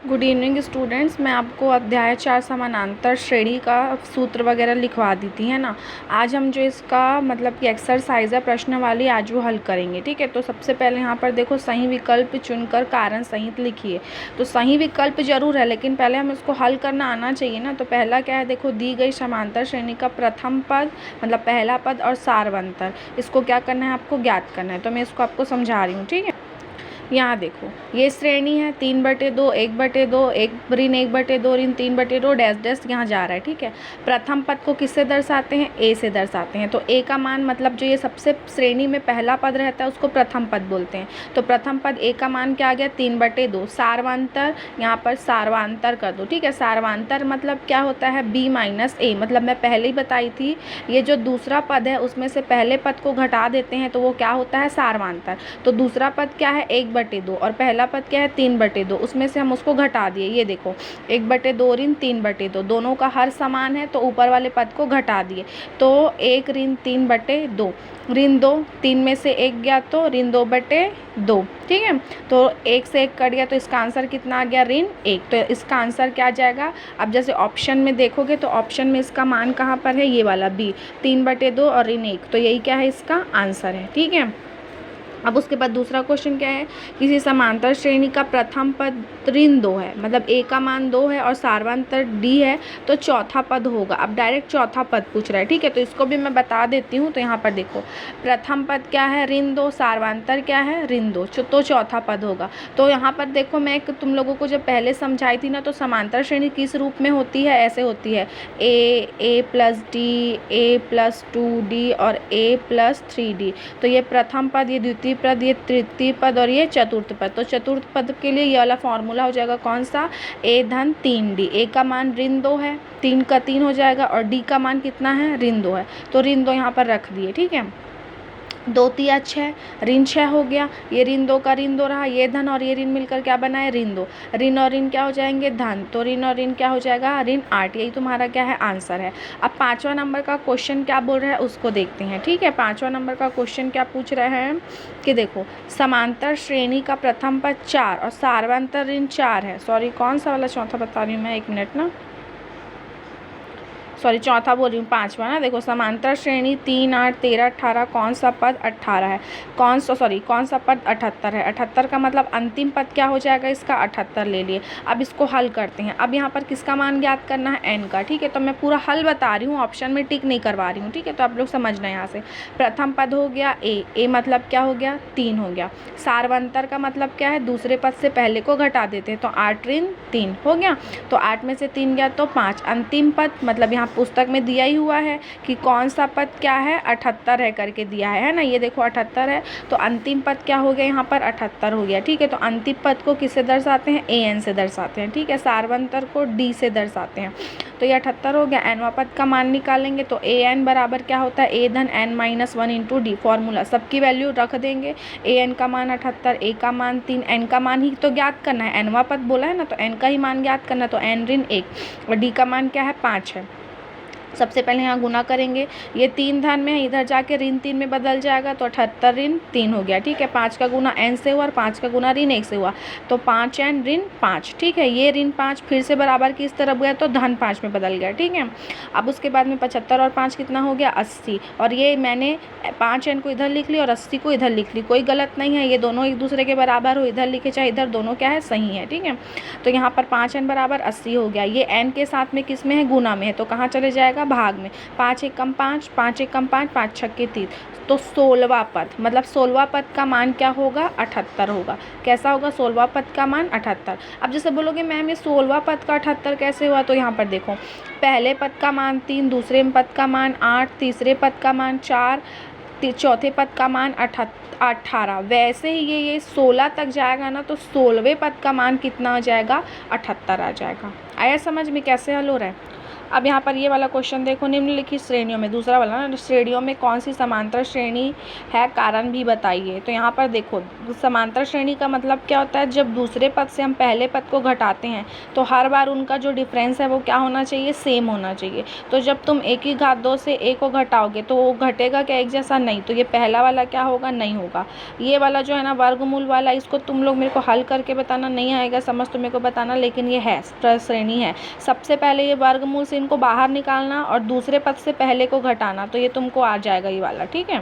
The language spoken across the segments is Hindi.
Good evening students. मैं आपको अध्याय 4 समानांतर श्रेणी का सूत्र वगैरह लिखवा दी थी, है ना। आज हम जो इसका मतलब कि एक्सरसाइज है प्रश्न वाली, आज वो हल करेंगे। ठीक है, तो सबसे पहले यहाँ पर देखो, सही विकल्प चुनकर कारण सहित लिखिए। तो सही विकल्प जरूर है, लेकिन पहले हम इसको हल करना आना चाहिए ना। तो पहला क्या है, देखो, दी गई समांतर श्रेणी का प्रथम पद मतलब पहला पद और सार्वंतर, इसको क्या करना है, आपको ज्ञात करना है। तो मैं इसको आपको समझा रही हूँ। ठीक है, यहाँ देखो, ये श्रेणी है 3/2, 1/2, 1 ऋण 1/2 ऋण 3/2 डैश डैश यहाँ जा रहा है। ठीक है, प्रथम पद को किससे दर्शाते हैं, ए से दर्शाते हैं। तो ए का मान मतलब जो ये सबसे श्रेणी में पहला पद रहता है उसको प्रथम पद बोलते हैं। तो प्रथम पद ए का मान क्या आ गया, 3/2। सार्वांतर, यहाँ पर सार्वांतर कर दो। ठीक है, सार्वांतर मतलब क्या होता है, बी माइनस ए। मतलब मैं पहले ही बताई थी, ये जो दूसरा पद है उसमें से पहले पद को घटा देते हैं तो वो क्या होता है, सार्वांतर। तो दूसरा पद क्या है, 1/2, और पहला पद क्या है, 3/2। उसमें से हम उसको घटा दिए। ये देखो, 1/2 ऋण 3/2, दोनों का हर समान है तो ऊपर वाले पद को घटा दिए। तो 1 ऋण 3/2, ऋण 2, 3 में से 1 गया तो ऋण 2/2। ठीक है, तो 1 से 1 कट गया तो इसका आंसर कितना आ गया, ऋण 1। तो इसका आंसर क्या आ जाएगा। अब जैसे ऑप्शन में देखोगे तो ऑप्शन में इसका मान कहाँ पर है, ये वाला बी, 3/2 और ऋण 1। तो यही क्या है, इसका आंसर है। ठीक है, अब उसके बाद दूसरा क्वेश्चन क्या है, किसी समांतर श्रेणी का प्रथम पद ऋण 2 है, मतलब ए का मान 2 है और सार्वंतर डी है, तो चौथा पद होगा। अब डायरेक्ट चौथा पद पूछ रहा है। ठीक है, तो इसको भी मैं बता देती हूँ। तो यहाँ पर देखो, प्रथम पद क्या है, ऋण 2, सार्वंतर क्या है, ऋण 2, तो चौथा पद होगा। तो यहाँ पर देखो, मैं तुम लोगों को जब पहले समझाई थी ना, तो समांतर श्रेणी किस रूप में होती है, ऐसे होती है, ए प्लस डी, ए प्लस 2d और ए प्लस 3d। तो ये प्रथम पद, ये द्वितीय पद, ये तृतीय पद और ये चतुर्थ पद। तो चतुर्थ पद के लिए ये वाला फॉर्मूला हो जाएगा कौन सा, a धन 3d। a का मान ऋण 2 है, 3 का 3 हो जाएगा, और d का मान कितना है, ऋण 2 है। तो ऋण 2 यहाँ पर रख दिए। ठीक है, 2 तिया 6, ऋण 6 हो गया। ये ऋण 2 का ऋण 2 रहा, ये धन और ये ऋण मिलकर क्या बना है, ऋण 2। ऋण और ऋण क्या हो जाएंगे, धन। तो ऋण और ऋण क्या हो जाएगा, ऋण 8। यही तुम्हारा क्या है, आंसर है। अब 5वां नंबर का क्वेश्चन क्या बोल रहा है उसको देखते हैं। ठीक है, 5वां नंबर का क्वेश्चन क्या पूछ रहे हैं कि देखो, समांतर श्रेणी का प्रथम पद 4 और सार्वंतर ऋण 4 है। सॉरी, कौन सा वाला चौथा बता रही हूँ मैं, 1 मिनट ना, सॉरी चौथा बोल रही हूँ, 5वां ना। देखो, समांतर श्रेणी 3, 8, 13, 18, कौन सा पद 18 है, कौन सा पद 78 है। 78 का मतलब अंतिम पद क्या हो जाएगा इसका, 78 ले लिए। अब इसको हल करते हैं। अब यहाँ पर किसका मान ज्ञात करना है, एन का। ठीक है, तो मैं पूरा हल बता रही हूँ, ऑप्शन में टिक नहीं करवा रही हूँ। ठीक है, तो आप लोग समझना यहाँ से। प्रथम पद हो गया ए मतलब क्या हो गया, 3 हो गया। सार्वंतर का मतलब क्या है, दूसरे पद से पहले को घटा देते हैं, तो 8 ऋण 3 हो गया। तो 8 में से 3 गया तो 5। अंतिम पद मतलब यहाँ पुस्तक में दिया ही हुआ है कि कौन सा पद क्या है, 78 है करके दिया है ना। ये देखो 78 है, तो अंतिम पद क्या हो गया, यहाँ पर 78 हो गया। ठीक है, तो अंतिम पद को किससे दर्शाते हैं, an से दर्शाते हैं। ठीक है, सार्वंतर को d से दर्शाते हैं। तो ये 78 हो गया। nवां पद का मान निकालेंगे तो an बराबर क्या होता है, a धन n minus 1 into D. Formula सबकी वैल्यू रख देंगे। an का मान 78, a का मान 3, n का मान ही तो ज्ञात करना है, nवां पद बोला है ना, तो n का ही मान ज्ञात करना। तो n ऋण 1 और d का मान क्या है, 5 है। सबसे पहले यहाँ गुना करेंगे, ये 3 धन में है, इधर जाके ऋण 3 में बदल जाएगा, तो 78 ऋण 3 हो गया। ठीक है, 5 का गुना n से हुआ और 5 का गुना ऋण 1 से हुआ, तो 5n ऋण 5। ठीक है, ये ऋण 5 फिर से बराबर की इस तरफ गया तो धन 5 में बदल गया। ठीक है, अब उसके बाद में 75 और 5 कितना हो गया, 80। और ये मैंने 5n को इधर लिख ली और 80 को इधर लिख ली, कोई गलत नहीं है, ये दोनों एक दूसरे के बराबर हो, इधर लिखे चाहे इधर, दोनों क्या है, सही है। ठीक है, तो यहाँ पर 5n बराबर 80 हो गया। ये n के साथ में किस में है, गुना में है, तो कहाँ चले जाएगा, भाग में। 5 एकम 5, 5 एकम 5, 5 छक्के 30, तो 16वां पद मतलब 16वां पद का मान क्या होगा, 78 होगा। कैसा होगा, 16वां पद का मान 78। अब जैसे बोलोगे मैम ये 16वां पद का 78 कैसे हुआ, तो यहाँ पर देखो, पहले पद का मान 3, दूसरे पद का मान 8, तीसरे पद का मान 4, चौथे पद का मान 18। वैसे ही ये 16 तक जाएगा ना, तो 16वें पद का मान कितना आ जाएगा, 78 आ जाएगा। आया समझ में कैसे हल हो रहा है। अब यहाँ पर ये वाला क्वेश्चन देखो, निम्नलिखित श्रेणियों में, दूसरा वाला ना, श्रेणियों में कौन सी समांतर श्रेणी है, कारण भी बताइए। तो यहाँ पर देखो, समांतर श्रेणी का मतलब क्या होता है, जब दूसरे पद से हम पहले पद को घटाते हैं तो हर बार उनका जो डिफरेंस है वो क्या होना चाहिए, सेम होना चाहिए। तो जब तुम एक ही घात 2 से ए को घटाओगे तो वो घटेगा क्या एक जैसा, नहीं। तो ये पहला वाला क्या होगा, नहीं होगा। ये वाला जो है ना वर्गमूल वाला, इसको तुम लोग मेरे को हल करके बताना, नहीं आएगा समझ तो मेरे को बताना, लेकिन ये है श्रेणी है। सबसे पहले ये वर्गमूल से इनको बाहर निकालना और दूसरे पद से पहले को घटाना, तो ये तुमको आ जाएगा ये वाला, ठीक है।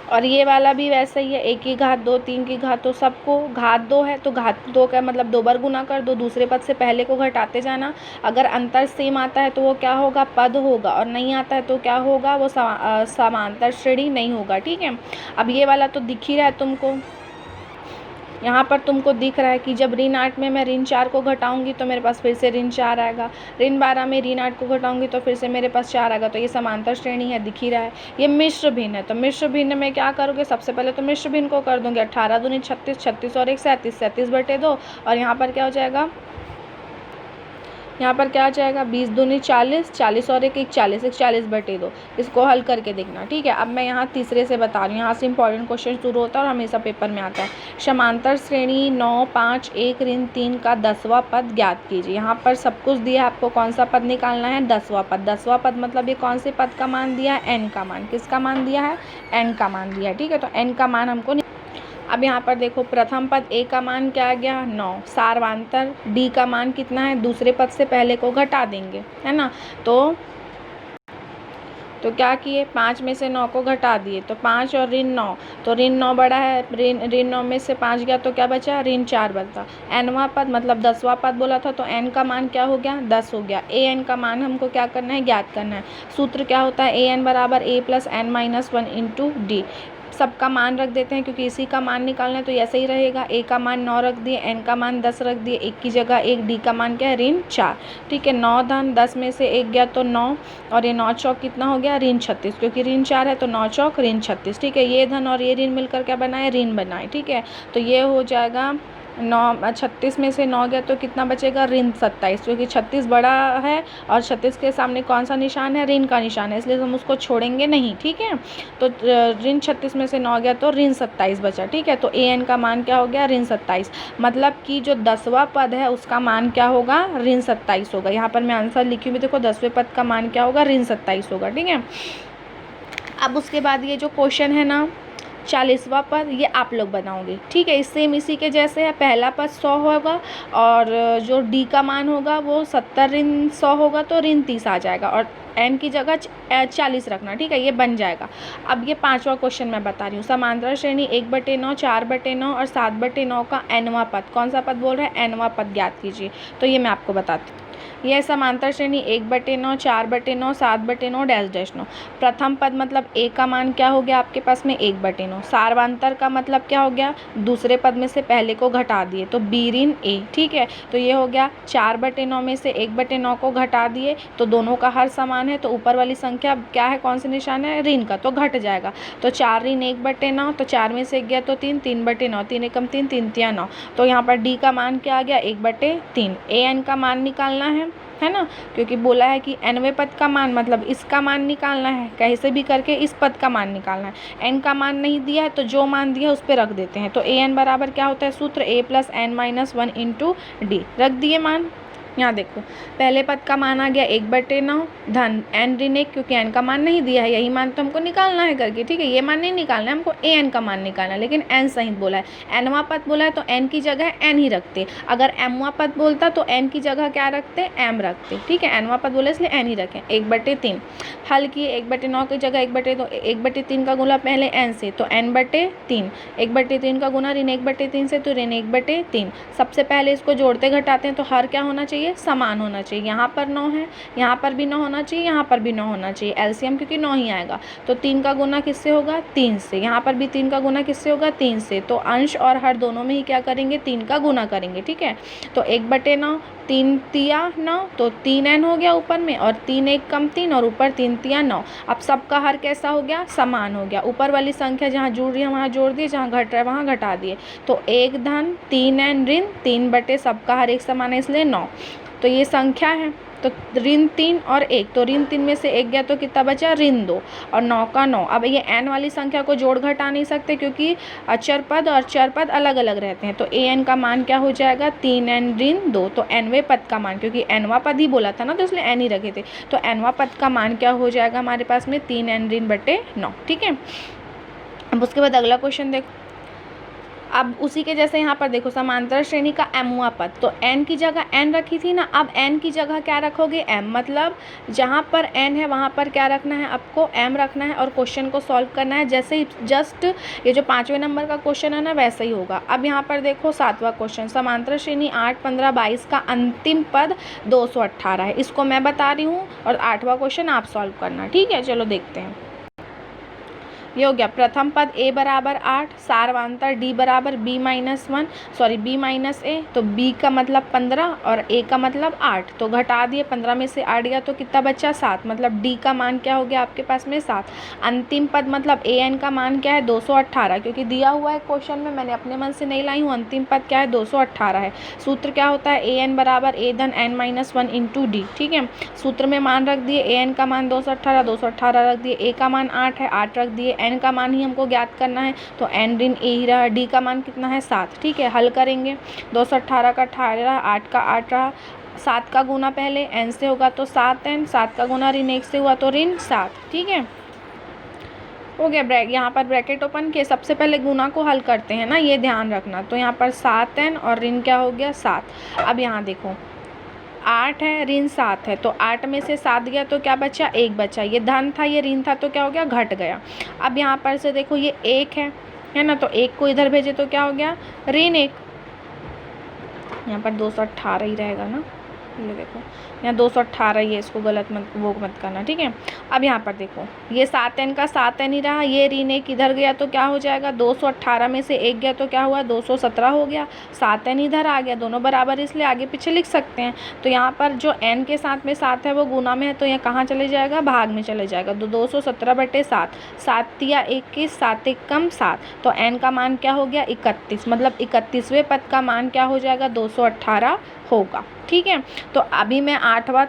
और ये वाला भी वैसा ही है, एक की घात 2, 3 की घात, तो सबको घात 2 है तो घात 2 का मतलब 2 बार गुना कर दो, दूसरे पद से पहले को घटाते जाना। अगर अंतर सेम आता है तो वो क्या होगा, पद होगा, और नहीं आता है तो क्या होगा, वो समांतर श्रेणी नहीं होगा, ठीक है। अब ये वाला तो दिख ही रहा है तुमको, यहाँ पर तुमको दिख रहा है कि जब ऋण 8 में मैं ऋण 4 को घटाऊंगी तो मेरे पास फिर से ऋण 4 आएगा, ऋण 12 में ऋण 8 को घटाऊंगी तो फिर से मेरे पास 4 आएगा। तो ये समांतर श्रेणी है, दिख ही रहा है। ये मिश्र भिन्न है, तो मिश्र भिन्न में क्या करोगे, सबसे पहले तो मिश्र भिन्न को कर दूंगी, 18 दूनी 36, 36 और 1 37, 37 बटे 2, और यहाँ पर क्या हो जाएगा, यहाँ पर क्या आ जाएगा, 20 दूनी 40, 40 और 1 41, 41 बटे 2। इसको हल करके देखना, ठीक है। अब मैं यहाँ तीसरे से बता रही हूँ, यहाँ से इंपॉर्टेंट क्वेश्चन शुरू होता है और हमेशा पेपर में आता है। समांतर श्रेणी 9, 5, 1 ऋण 3 का 10वां पद ज्ञात कीजिए। यहाँ पर सब कुछ दिया है, आपको कौन सा पद निकालना है, 10वां पद। 10वां पद मतलब ये कौन से पद का मान दिया है, n का मान। किसका मान दिया है, n का मान दिया है, ठीक है। तो n का मान हमको, अब यहाँ पर देखो, प्रथम पद a का मान क्या आ गया, 9। सार्वंतर d का मान कितना है, दूसरे पद से पहले को घटा देंगे, है ना। तो क्या किए, 5 में से 9 को घटा दिए, तो 5 और ऋण 9, तो ऋण 9 बड़ा है, ऋण 9 में से 5 गया तो क्या बचा, ऋण 4 बचा। nवां पद मतलब 10वां पद बोला था, तो n का मान क्या हो गया, 10 हो गया। an का मान हमको क्या करना है, ज्ञात करना है। सूत्र क्या होता है, an बराबर a plus n minus 1 into D. सबका मान रख देते हैं क्योंकि इसी का मान निकालना है, तो ऐसे ही रहेगा। a का मान 9 रख दिए, n का मान 10 रख दिए, 1 की जगह 1, d का मान क्या है, ऋण 4, ठीक है। 9 धन 10 में से 1 गया तो 9, और ये 9 चौक कितना हो गया, ऋण 36, क्योंकि ऋण 4 है तो 9 चौक ऋण 36, ठीक है। ये धन और ये ऋण मिलकर क्या बनाए, ऋण बनाए, ठीक है। तो ये हो जाएगा 36 में से 9 गया तो कितना बचेगा, ऋण 27, क्योंकि 36 बड़ा है और 36 के सामने कौन सा निशान है, ऋण का निशान है, इसलिए हम उसको छोड़ेंगे नहीं, ठीक है। तो ऋण 36 में से 9 गया तो ऋण 27 बचा, ठीक है। तो an का मान क्या हो गया, ऋण 27, मतलब कि जो 10वां पद है उसका मान क्या होगा, ऋण 27 होगा। यहाँ पर मैं आंसर लिखी हुई, देखो 10वें पद का मान क्या होगा, ऋण 27 होगा, ठीक है। अब उसके बाद ये जो क्वेश्चन है ना, 40वां पद, ये आप लोग बनाओगे, ठीक है। सेम इसी के जैसे है, पहला पद 100 होगा और जो डी का मान होगा वो 70 ऋण 100 होगा तो ऋण 30 आ जाएगा, और n की जगह 40 रखना, ठीक है, ये बन जाएगा। अब ये 5वां क्वेश्चन मैं बता रही हूँ, समांतर श्रेणी 1/9, 4/9 और 7/9 का nवां पद, कौन सा पद बोल रहा है, nवां पद ज्ञात कीजिए। तो ये मैं आपको बताती हूँ, यह समांतर श्रेणी 1/9, 4/9, 7/9 डैश डैश 9। प्रथम पद मतलब a का मान क्या हो गया आपके पास में, 1/9। सार्वंतर का मतलब क्या हो गया, दूसरे पद में से पहले को घटा दिए तो b ऋण a, ठीक है। तो ये हो गया 4/9 में से 1/9 को घटा दिए तो दोनों का हर समान है, तो ऊपर वाली संख्या क्या है, कौन सा निशान है, ऋण का, तो घट जाएगा। तो 4 ऋण 1/9, तो 4 में से 1 गया तो 3, 3/9, 3 एकम 3, 3 तिया 9। तो यहाँ पर d का मान क्या आ गया, 1/3। an का मान निकालना है ना, क्योंकि बोला है कि nवें पद का मान मतलब इसका मान निकालना है, कैसे भी करके इस पद का मान निकालना है। n का मान नहीं दिया है तो जो मान दिया है उस पर रख देते हैं। तो an बराबर क्या होता है, सूत्र a plus n minus 1 into D, रख दिए मान। यहाँ देखो, पहले पद का मान आ गया 1/9 धन n ऋण 1, क्योंकि n का मान नहीं दिया है, यही मान तो हमको निकालना है करके, ठीक है। ये मान नहीं निकालना है हमको, an का मान निकालना है, लेकिन n सहित बोला है। nवां पद बोला है तो n की जगह n ही रखते, अगर mवां पद बोलता तो n की जगह क्या रखते, m रखते, ठीक है। nवां पद बोला इसलिए n ही रखें। 1/3 हल किए, 1/9 की जगह 1/2, 1/3 का गुना पहले n से तो n/3, 1/3 का गुना ऋण 1/3 से तो ऋण 1/3। सबसे पहले इसको जोड़ते घटाते हैं तो हर क्या होना चाहिए, समान होना चाहिए। यहाँ पर 9 है, यहाँ पर भी 9 होना चाहिए, यहाँ पर भी 9 होना चाहिए, एलसीएम क्योंकि 9 ही आएगा। तो 3 का गुना किससे होगा, 3 से। यहाँ पर भी 3 का गुना किससे होगा, 3 से। तो अंश और हर दोनों में ही क्या करेंगे, 3 का गुना करेंगे, ठीक है। तो 1/9, 3 तिया 9, तो 3n हो गया ऊपर में, और 3 1 कम 3 और ऊपर 3 तिया 9। अब सबका हर कैसा हो गया, समान हो गया। ऊपर वाली संख्या जहाँ जुड़ रही है वहाँ जोड़ दिए, जहाँ घट रहा है वहाँ घटा दिए। तो 1 धन 3n ऋण 3 बटे सबका हर एक समान है इसलिए 9। तो ये संख्या है, तो ऋण 3 और 1, तो ऋण 3 में से 1 गया तो कितना बचा, ऋण 2, और 9 का 9। अब ये n वाली संख्या को जोड़ घटा नहीं सकते क्योंकि अचर पद और चर पद अलग अलग रहते हैं। तो an का मान क्या हो जाएगा, 3n ऋण 2। तो nवें पद का मान, क्योंकि nवां पद ही बोला था ना तो इसलिए n ही रखे थे, तो nवां पद का मान क्या हो जाएगा हमारे पास में, 3n ऋण बटे 9। ठीक है, अब उसके बाद अगला क्वेश्चन देखो। अब उसी के जैसे यहाँ पर देखो, समांतर श्रेणी का mवां पद, तो n की जगह n रखी थी ना, अब n की जगह क्या रखोगे, m। मतलब जहाँ पर n है वहाँ पर क्या रखना है, आपको m रखना है और क्वेश्चन को सॉल्व करना है। जैसे ही जस्ट ये जो 5वें नंबर का क्वेश्चन है ना वैसे ही होगा। अब यहाँ पर देखो 7वां क्वेश्चन, समांतर श्रेणी 8, 15, 22 का अंतिम पद 218 है, इसको मैं बता रही हूँ और 8वां क्वेश्चन आप सॉल्व करना। ठीक है, चलो देखते हैं। ये हो गया, प्रथम पद a बराबर 8, सारवांतर d बराबर b माइनस a, तो b का मतलब 15 और a का मतलब 8, तो घटा दिए, 15 में से 8 गया तो कितना बचा, 7, मतलब d का मान क्या हो गया आपके पास में 7। अंतिम पद मतलब an का मान क्या है, 218, क्योंकि दिया हुआ है क्वेश्चन में, मैंने अपने मन से नहीं लाई हूँ। अंतिम पद क्या है, 218 है। सूत्र क्या होता है, an बराबर a धन n माइनस 1 इंटू डी। ठीक है, सूत्र में मान रख दिए, an का मान 218 रख दिए, a का मान 8 है, 8 रख दिए, n का मान ही हमको ज्ञात करना है तो n ऋण a ही रहा, d का मान कितना है 7। ठीक है, हल करेंगे, 218 का 18, 8 का 8 रहा, 7 का गुना पहले n से होगा तो 7n, 7 का गुना ऋण 1 से हुआ तो ऋण 7। ठीक है, हो गया। यहाँ पर ब्रैकेट ओपन किए, सबसे पहले गुना को हल करते हैं ना, ये ध्यान रखना। तो यहाँ पर 7n और ऋण क्या हो गया 7। अब यहाँ देखो 8 है, ऋण 7 है, तो 8 में से 7 गया तो क्या बचा, 1 बचा। ये धन था, ये ऋण था, तो क्या हो गया, घट गया। अब यहाँ पर से देखो ये 1 है ना, तो 1 को इधर भेजे तो क्या हो गया, ऋण 1। यहाँ पर 218 ही रहेगा ना, ये देखो यहाँ 218 ही है, इसको गलत मत वो मत करना। ठीक है, अब यहाँ पर देखो ये 7n का 7n ही रहा, ये ऋण 1 इधर गया तो क्या हो जाएगा, 218 में से 1 गया तो क्या हुआ, 217 हो गया। 7n इधर आ गया, दोनों बराबर इसलिए आगे पीछे लिख सकते हैं। तो यहाँ पर जो n के साथ में 7 है वो गुना में है, तो यहाँ कहाँ चले जाएगा, भाग में चले जाएगा। तो 217 बटे 7, 7 या 21, 7 एक कम 7, तो n का मान क्या हो गया 31, मतलब 31वें पद का मान क्या हो जाएगा, 218 होगा। ठीक है, तो अभी मैं 7वां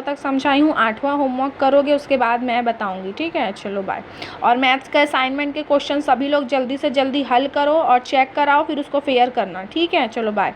तक समझाई हूँ, 8वां होमवर्क करोगे उसके बाद मैं बताऊँगी। ठीक है, चलो बाय। और मैथ्स का असाइनमेंट के क्वेश्चन सभी लोग जल्दी से जल्दी हल करो और चेक कराओ, फिर उसको फेयर करना। ठीक है, चलो बाय।